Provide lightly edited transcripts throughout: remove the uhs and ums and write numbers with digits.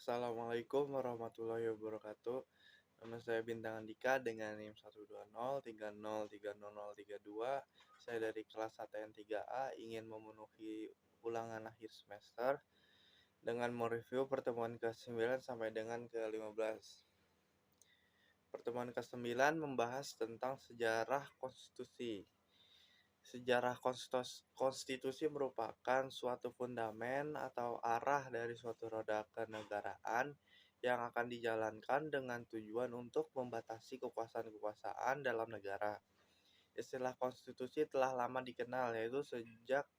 Assalamualaikum warahmatullahi wabarakatuh. Nama saya Bintang Andika dengan NIM 120303032. Saya dari kelas ATN 3A ingin memenuhi ulangan akhir semester dengan mereview pertemuan ke-9 sampai dengan ke-15. Pertemuan ke-9 membahas tentang sejarah konstitusi. Sejarah konstitusi merupakan suatu fundamen atau arah dari suatu roda kenegaraan yang akan dijalankan dengan tujuan untuk membatasi kekuasaan-kekuasaan dalam negara. Istilah konstitusi telah lama dikenal, yaitu sejak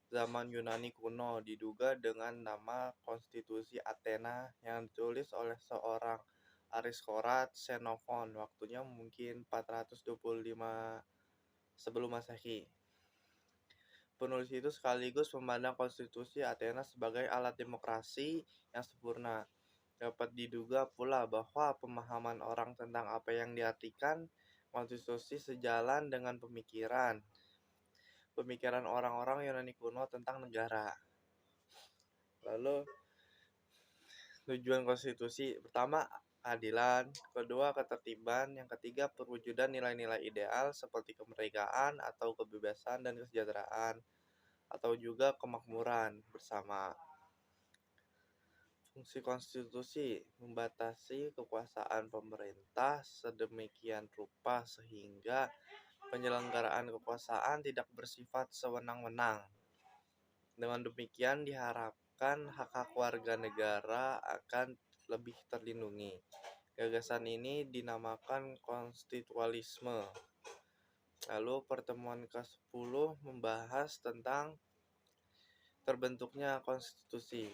zaman Yunani kuno, diduga dengan nama Konstitusi Athena yang ditulis oleh seorang aristokrat Xenophon, waktunya mungkin 425 sebelum Masehi. Penulis itu sekaligus memandang konstitusi Athena sebagai alat demokrasi yang sempurna. Dapat diduga pula bahwa pemahaman orang tentang apa yang diartikan konstitusi sejalan dengan pemikiran orang-orang Yunani kuno tentang negara. Lalu tujuan konstitusi pertama keadilan, kedua ketertiban, yang ketiga perwujudan nilai-nilai ideal seperti kemerdekaan atau kebebasan dan kesejahteraan, atau juga kemakmuran bersama. Fungsi konstitusi membatasi kekuasaan pemerintah sedemikian rupa sehingga penyelenggaraan kekuasaan tidak bersifat sewenang-wenang. Dengan demikian diharapkan hak-hak warga negara akan lebih terlindungi. Gagasan ini dinamakan konstitualisme. Lalu pertemuan ke-10 membahas tentang terbentuknya konstitusi.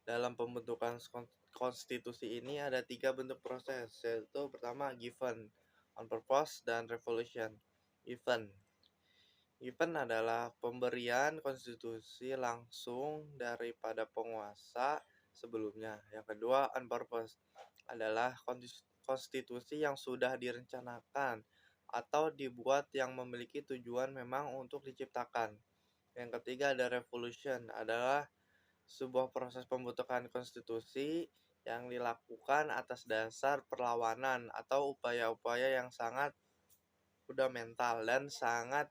Dalam pembentukan konstitusi ini ada 3 bentuk proses, yaitu pertama given, on purpose, dan revolution. Given adalah pemberian konstitusi langsung daripada penguasa sebelumnya. Yang kedua, on purpose adalah konstitusi yang sudah direncanakan atau dibuat yang memiliki tujuan memang untuk diciptakan. Yang ketiga ada revolution, adalah sebuah proses pembentukan konstitusi yang dilakukan atas dasar perlawanan atau upaya-upaya yang sangat fundamental dan sangat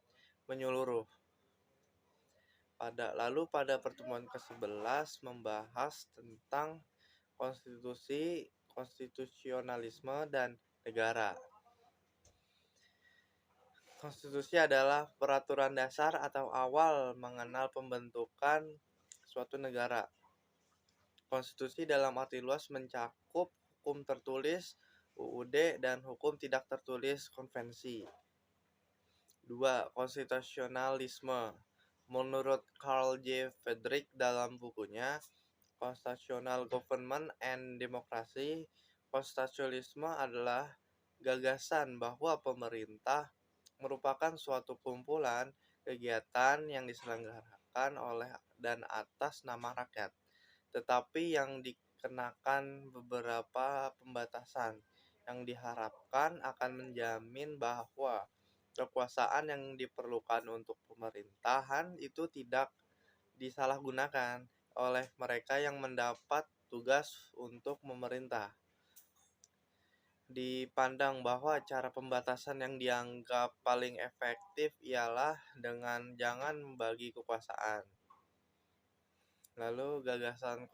menyeluruh. Lalu pada pertemuan ke-11 membahas tentang konstitusi, konstitusionalisme, dan negara. Konstitusi adalah peraturan dasar atau awal mengenal pembentukan suatu negara. Konstitusi dalam arti luas mencakup hukum tertulis, UUD, dan hukum tidak tertulis, konvensi. 2. Konstitusionalisme. Menurut Carl J. Friedrich dalam bukunya Constitutional Government and Democracy, konstitusionalisme adalah gagasan bahwa pemerintah merupakan suatu kumpulan kegiatan yang diselenggarakan oleh dan atas nama rakyat, tetapi yang dikenakan beberapa pembatasan yang diharapkan akan menjamin bahwa kekuasaan yang diperlukan untuk pemerintahan itu tidak disalahgunakan oleh mereka yang mendapat tugas untuk memerintah. Dipandang bahwa cara pembatasan yang dianggap paling efektif ialah dengan jangan membagi kekuasaan. Lalu gagasan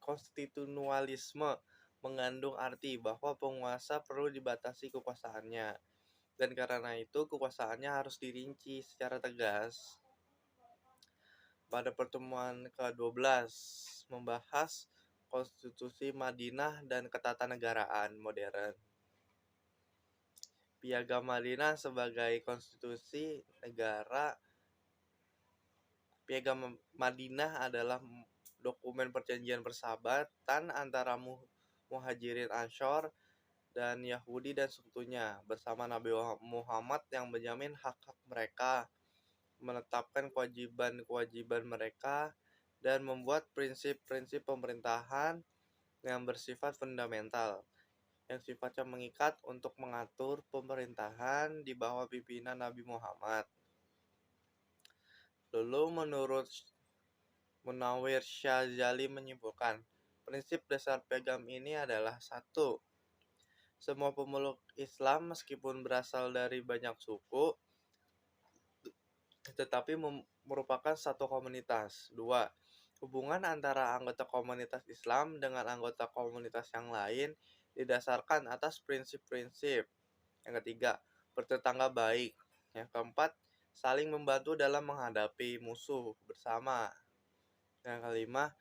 konstitusionalisme mengandung arti bahwa penguasa perlu dibatasi kekuasaannya, dan karena itu kekuasaannya harus dirinci secara tegas. Pada pertemuan ke-12 membahas konstitusi Madinah dan ketatanegaraan modern. Piagam Madinah sebagai konstitusi negara. Piagam Madinah adalah dokumen perjanjian persahabatan antara Muhajirin Anshor dan Yahudi dan sekutunya bersama Nabi Muhammad yang menjamin hak-hak mereka, menetapkan kewajiban-kewajiban mereka, dan membuat prinsip-prinsip pemerintahan yang bersifat fundamental, yang sifatnya mengikat untuk mengatur pemerintahan di bawah pimpinan Nabi Muhammad. Lalu menurut Munawir Syazali menyimpulkan, prinsip dasar piagam ini adalah satu, semua pemeluk Islam meskipun berasal dari banyak suku, tetapi merupakan satu komunitas. Dua, hubungan antara anggota komunitas Islam dengan anggota komunitas yang lain didasarkan atas prinsip-prinsip. Yang ketiga, bertetangga baik. Yang keempat, saling membantu dalam menghadapi musuh bersama. Yang kelima,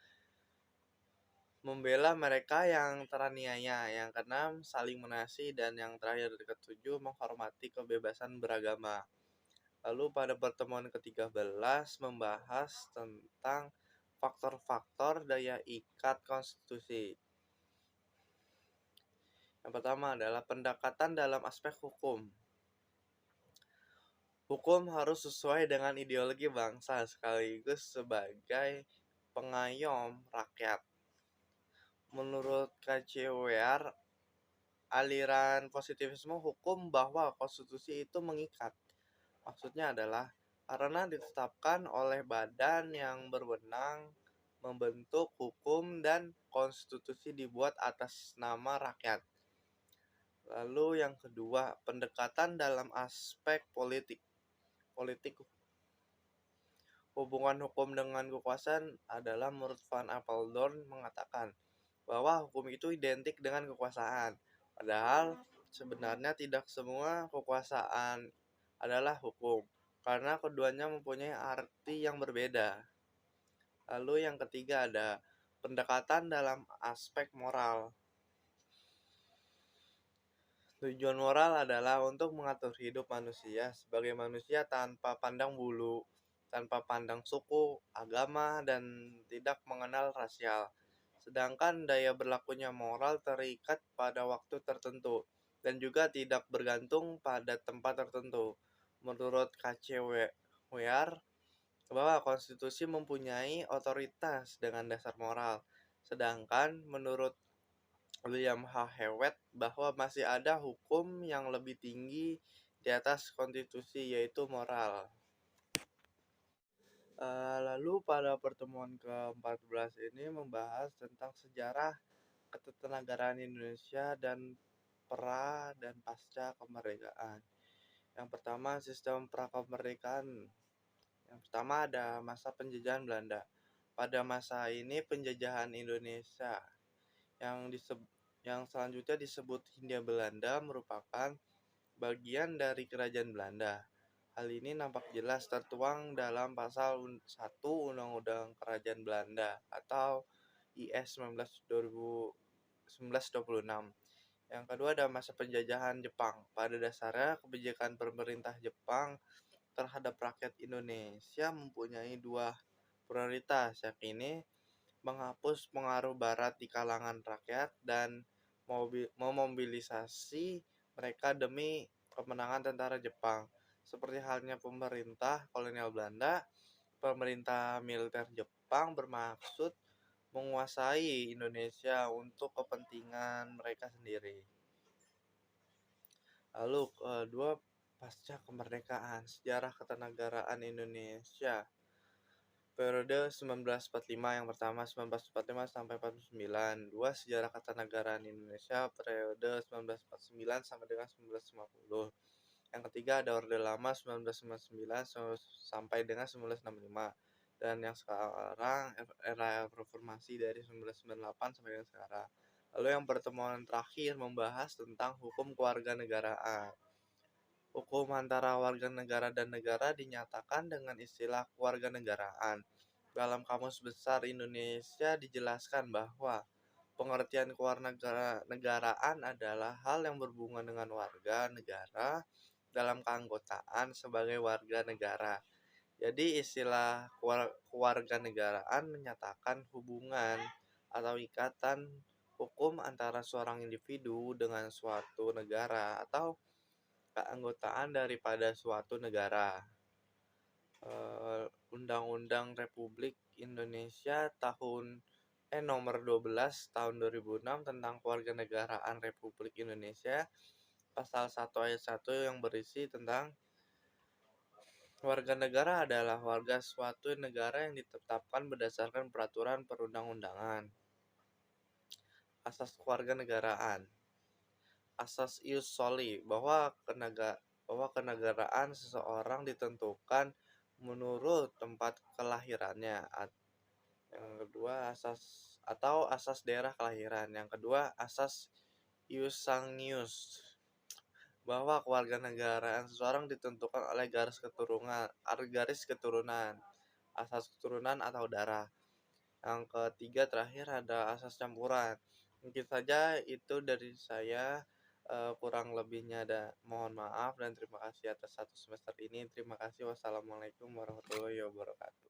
membela mereka yang teraniaya. Yang keenam, saling mengasihi. Dan yang terakhir, ketujuh, menghormati kebebasan beragama. Lalu pada pertemuan ke-13 membahas tentang faktor-faktor daya ikat konstitusi. Yang pertama adalah pendekatan dalam aspek hukum. Hukum harus sesuai dengan ideologi bangsa sekaligus sebagai pengayom rakyat. Menurut KCWR, aliran positivisme hukum bahwa konstitusi itu mengikat. Maksudnya adalah karena ditetapkan oleh badan yang berwenang membentuk hukum dan konstitusi dibuat atas nama rakyat. Lalu yang kedua, pendekatan dalam aspek politik. Hubungan hukum dengan kekuasaan adalah menurut Van Apeldoorn mengatakan bahwa hukum itu identik dengan kekuasaan. Padahal sebenarnya tidak semua kekuasaan adalah hukum, karena keduanya mempunyai arti yang berbeda. Lalu yang ketiga ada pendekatan dalam aspek moral. Tujuan moral adalah untuk mengatur hidup manusia sebagai manusia tanpa pandang bulu, tanpa pandang suku, agama, dan tidak mengenal rasial. Sedangkan daya berlakunya moral terikat pada waktu tertentu dan juga tidak bergantung pada tempat tertentu. Menurut KCWR, bahwa konstitusi mempunyai otoritas dengan dasar moral. Sedangkan menurut William H. Hewitt bahwa masih ada hukum yang lebih tinggi di atas konstitusi, yaitu moral. Lalu pada pertemuan ke-14 ini membahas tentang sejarah ketenagaraan Indonesia dan pra dan pasca kemerdekaan. Yang pertama, sistem prakemerdekaan. Yang pertama ada masa penjajahan Belanda. Pada masa ini penjajahan Indonesia yang selanjutnya disebut Hindia Belanda merupakan bagian dari kerajaan Belanda. Hal ini nampak jelas tertuang dalam pasal 1 Undang-Undang Kerajaan Belanda atau IS 1926. Yang kedua ada masa penjajahan Jepang. Pada dasarnya kebijakan pemerintah Jepang terhadap rakyat Indonesia mempunyai dua prioritas, yakni menghapus pengaruh barat di kalangan rakyat dan memobilisasi mereka demi kemenangan tentara Jepang. Seperti halnya pemerintah kolonial Belanda, pemerintah militer Jepang bermaksud menguasai Indonesia untuk kepentingan mereka sendiri. Lalu kedua, pasca kemerdekaan, sejarah ketenagaraan Indonesia. Periode 1945 yang pertama 1945 sampai 49. Dua, sejarah ketenagaraan Indonesia periode 1949 sampai dengan 1950. Yang ketiga ada Orde Lama 1999 sampai dengan 1965. Dan yang sekarang era reformasi dari 1998 sampai dengan sekarang. Lalu yang pertemuan terakhir membahas tentang hukum kewarganegaraan. Hukum antara warga negara dan negara dinyatakan dengan istilah kewarganegaraan. Dalam Kamus Besar Indonesia dijelaskan bahwa pengertian kewarganegaraan adalah hal yang berhubungan dengan warga negara dalam keanggotaan sebagai warga negara. Jadi istilah kewarganegaraan menyatakan hubungan atau ikatan hukum antara seorang individu dengan suatu negara atau keanggotaan daripada suatu negara. Undang-Undang Republik Indonesia nomor 12 tahun 2006 tentang kewarganegaraan Republik Indonesia pasal 1 ayat 1 yang berisi tentang Warga negara adalah warga suatu negara yang ditetapkan berdasarkan peraturan perundang-undangan. Asas kewarganegaraan. Asas ius soli bahwa kenegaraan seseorang ditentukan menurut tempat kelahirannya. Yang kedua asas daerah kelahiran. Yang kedua asas ius sanguinis bahwa kewarganegaraan seseorang ditentukan oleh garis keturunan, asas keturunan atau darah. Yang ketiga terakhir ada asas campuran. Mungkin saja itu dari saya, kurang lebihnya mohon maaf dan terima kasih atas satu semester ini. Terima kasih. Wassalamualaikum warahmatullahi wabarakatuh.